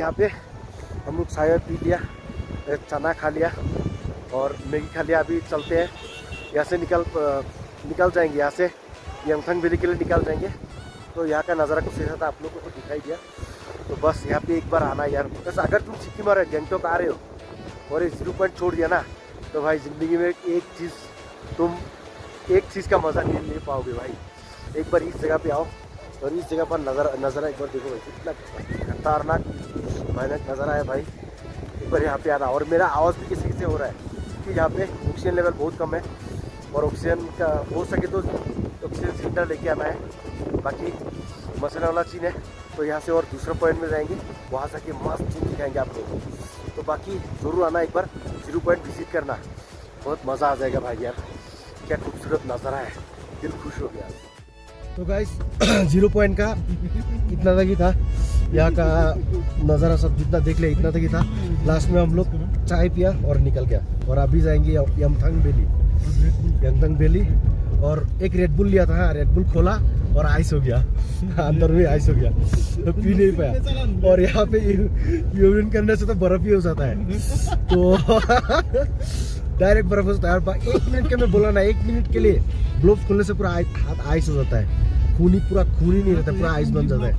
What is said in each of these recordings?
यहाँ पे हम लोग चाय पी लिया, चना खा लिया और मैगी खा लिया। अभी चलते हैं यहाँ से, निकल जाएंगे यहाँ से, यमथांग वैली के लिए निकल जाएंगे। तो यहाँ का नज़ारा कुछ ऐसा था, आप लोगों को तो दिखाई दिया। तो बस यहाँ पे एक बार आना यार, बस अगर तुम सिक्किम और गैंगटॉक आ रहे हो और ये 0 पॉइंट छोड़ दिया ना, तो भाई ज़िंदगी में तुम एक चीज़ का मज़ा नहीं ले पाओगे भाई। एक बार इस जगह पे आओ और इस जगह पर नज़ारा एक बार देखो भाई, कितना खतरनाक भयानक नज़ारा है भाई। एक बार यहाँ पे आना। और मेरा आवाज़ भी किसी से हो रहा है क्योंकि यहाँ पे ऑक्सीजन लेवल बहुत कम है और ऑक्सीजन का हो सके तो ऑक्सीजन सिलेंडर लेके आना है। बाकी मसाला वाला चीन है, तो यहाँ से और दूसरा पॉइंट में जाएंगे, वहाँ से के मस्त चीन दिखाएंगे आप लोगों को। तो बाकी ज़रूर आना, एक बार 0 पॉइंट विजिट करना, बहुत मज़ा आ जाएगा भाई यार। क्या खूबसूरत नज़ारा है, दिल खुश हो गया। तो गाइस 0 पॉइंट का इतना तक ही था, यहाँ का नज़ारा सब जितना देख ले इतना तक ही था। लास्ट में हम लोग चाय पिया और निकल गया। और अभी जाएंगे यमथांग वैली। और एक रेड बुल लिया था, हाँ रेड बुल खोला और आइस हो गया अंदर में आइस हो गया, तो पी नहीं पाया। और यहाँ पे यूरिन करने से तो बर्फ ही हो जाता है, तो डायरेक्ट बर्फ हो जाता है। 1 मिनट के मैं बोला ना, 1 मिनट के लिए ग्लोव्स खोलने से पूरा हाथ आइस हो जाता है, खून ही नहीं रहता, पूरा आइस बन जाता है।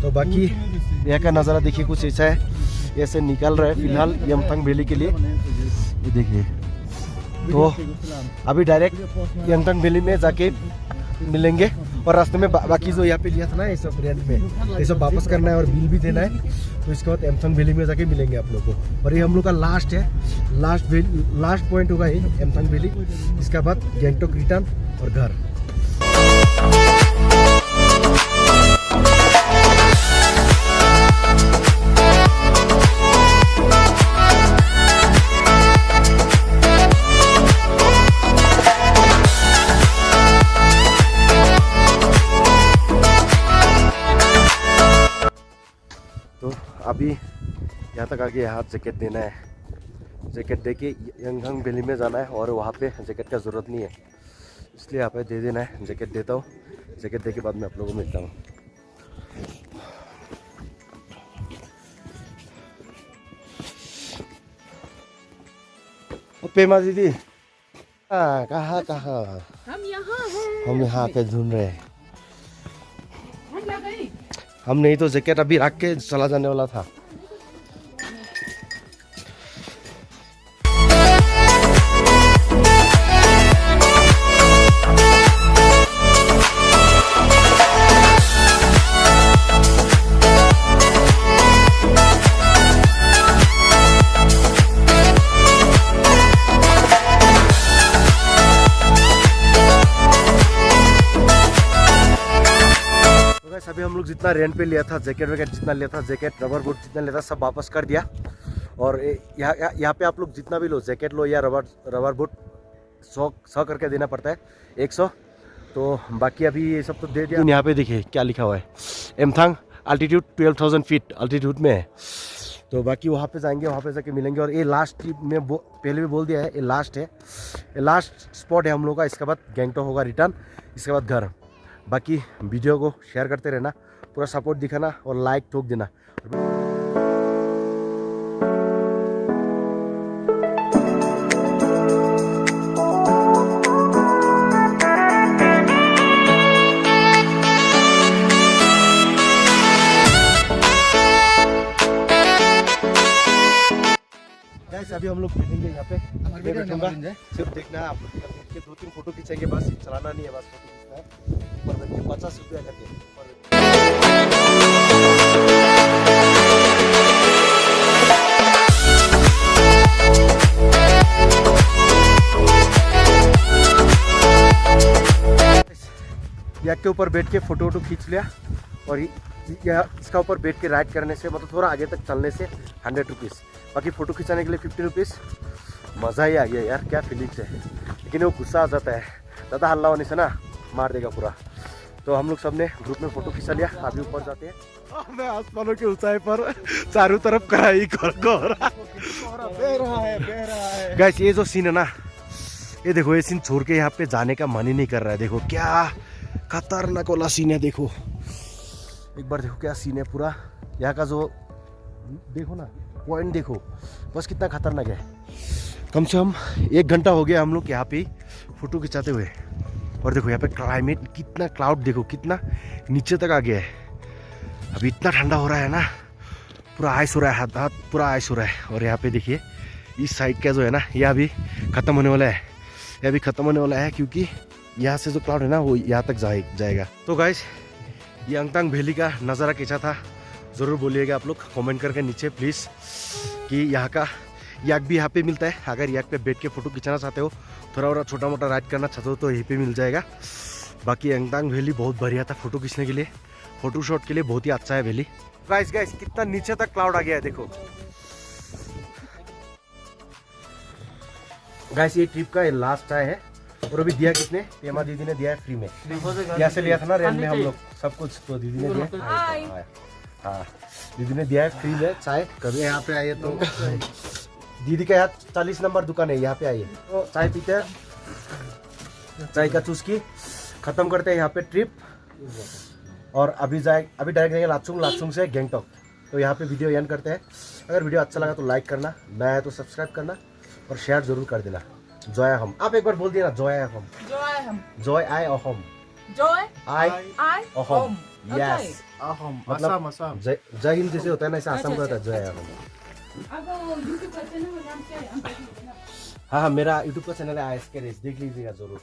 तो बाकी यहाँ का नज़ारा देखिए कुछ ऐसा है, ऐसे निकल रहा है फिलहाल यमथांग वैली के लिए, ये देखिए। तो अभी डायरेक्ट यमथांग वैली में जाके मिलेंगे और रास्ते में बाकी जो यहाँ पे लिया था ना ये सब रेंट में, ये सब वापस करना है और बिल भी देना है। तो इसके बाद यमथांग वैली में जाके मिलेंगे आप लोगों को। और ये हम लोग का लास्ट पॉइंट होगा ये यमथांग वैली। इसके बाद गैंगटॉक रिटर्न और घर। अभी यहाँ तक आके यहाँ जैकेट देना है, जैकेट दे के यमथांग वैली में जाना है और वहाँ पे जैकेट का ज़रूरत नहीं है, इसलिए यहाँ पे दे देना है। जैकेट देता हूँ, जैकेट दे के बाद मैं आप लोगों को मिलता हूँ। पेमा दीदी कहाँ हम यहाँ पे ढूंढ रहे हैं। हम नहीं तो जैकेट अभी रख के चला जाने वाला था। अभी हम लोग जितना रेंट पे लिया था, जैकेट वैकेट जितना लिया था, जैकेट रबर बूट जितना लिया था, सब वापस कर दिया। और यहाँ पे आप लोग जितना भी लो, जैकेट लो या रबर बूट 100 करके देना पड़ता है, 100। तो बाकी अभी ये सब तो दे दिया। यहाँ पे देखिए क्या लिखा हुआ है, यमथांग अल्टीट्यूड 12,000 फीट अल्टीट्यूड में है। तो बाकी वहाँ पे जाएंगे, वहाँ पे जाके मिलेंगे। और ये लास्ट ट्रिप में पहले भी बोल दिया है, ये लास्ट है, ये लास्ट स्पॉट है हम लोग का। इसके बाद गैंगटॉक होगा रिटर्न, इसके बाद घर। बाकी वीडियो को शेयर करते रहना, पूरा सपोर्ट दिखाना और लाइक ठोक देना। अभी हम लोग मिलेंगे यहाँ पे, सिर्फ देखना है आप लोग, 2-3 फोटो खींचेंगे बस, चलाना नहीं है, बस फोटो खींचना है। 50 रुपया करके याक के ऊपर बैठ के फोटो खींच लिया। और इसका ऊपर बैठ के राइड करने से, मतलब थोड़ा आगे तक चलने से 100 रुपीज़, बाकी फ़ोटो खिंचाने के लिए 50 रुपीज़। मज़ा ही आ गया यार, क्या फीलिंग्स है। लेकिन वो गुस्सा आ जाता है, ज़्यादा हल्ला होने से ना मार देगा पूरा। तो हम लोग सब ने ग्रुप में फ़ोटो खिंचा लिया। अभी ऊपर जाते हैं, मैं आसमानों के ऊंचाई पर, चारों तरफ कढ़ाई गाइस। ये जो सीन है ना, ये देखो, ये सीन छोड़ के यहाँ पे जाने का मन ही नहीं कर रहा है। देखो क्या खतरनाक वाला सीन है, देखो एक बार देखो क्या सीन है पूरा। यहाँ का जो देखो ना, पॉइंट देखो बस कितना खतरनाक है। कम से कम 1 घंटा हो गया हम लोग यहाँ पे फोटो खिंचाते हुए। और देखो यहाँ पे क्लाइमेट कितना, क्लाउड देखो कितना नीचे तक आ गया है। अभी इतना ठंडा हो रहा है ना, पूरा आइस हो रहा है, हाथ हाथ पूरा आइस हो रहा है। और यहाँ पे देखिए इस साइड का जो है ना, यह अभी ख़त्म होने वाला है। यह अभी ख़त्म होने वाला है क्योंकि यहाँ से जो क्लाउड है ना वो यहाँ तक जाएगा। तो गाइस ये यमथांग वैली का नज़ारा कैसा था ज़रूर बोलिएगा आप लोग कमेंट करके नीचे प्लीज़। कि यहाँ का याक भी यहाँ पे मिलता है, अगर याक पे बैठ के फ़ोटो खिंचाना चाहते हो, थोड़ा और छोटा मोटा राइड करना चाहते हो तो यहीं पे मिल जाएगा। बाकी यमथांग वैली बहुत बढ़िया था फ़ोटो खींचने के लिए, फ़ोटो शॉट के लिए बहुत ही अच्छा है वैली। गाइस कितना नीचे तक क्लाउड आ गया है देखो। गाइस ये ट्रिप का लास्ट टाइम है। और अभी दिया कितने, पेमा दीदी ने दिया है फ्री में। यहाँ से लिया था ना रेल में हम लोग सब कुछ, तो दीदी ने दिया। हाँ दीदी ने दिया है फ्री में चाय। कभी यहाँ पे आइए तो दीदी का यहाँ 40 नंबर दुकान है, यहाँ पे आइए तो चाय पीते हैं, चाय का चुस्की खत्म करते हैं यहाँ पे ट्रिप। और अभी डायरेक्ट जाएंगे लाचुंग से गैंगटॉक। तो यहाँ पे वीडियो एंड करते हैं। अगर वीडियो अच्छा लगा तो लाइक करना, नया है तो सब्सक्राइब करना और शेयर जरूर कर देना। जॉय हम, आप एक बार बोल दिए ना, जॉय हम, जॉय आई अहोम, जॉय आई अहोम, यस अहोम, मतलब जय हिंद जैसे होता है ना, ऐसा असम का होता है जॉय अहोम। हाँ मेरा यूट्यूब का चैनल है RAEES, देख लीजिएगा जरूर।